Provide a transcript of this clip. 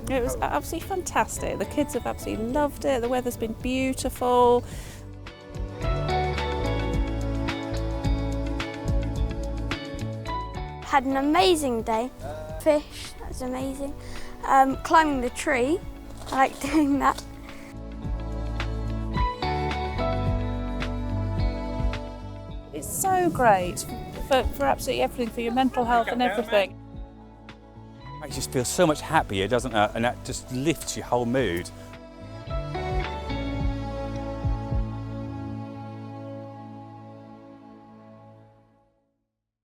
It was absolutely fantastic. The kids have absolutely loved it. The weather's been beautiful. Had an amazing day. Fish, that was amazing. Climbing the tree, I like doing that. It's so great for absolutely everything, for your mental health and everything. Makes you feel so much happier, doesn't it? And that just lifts your whole mood.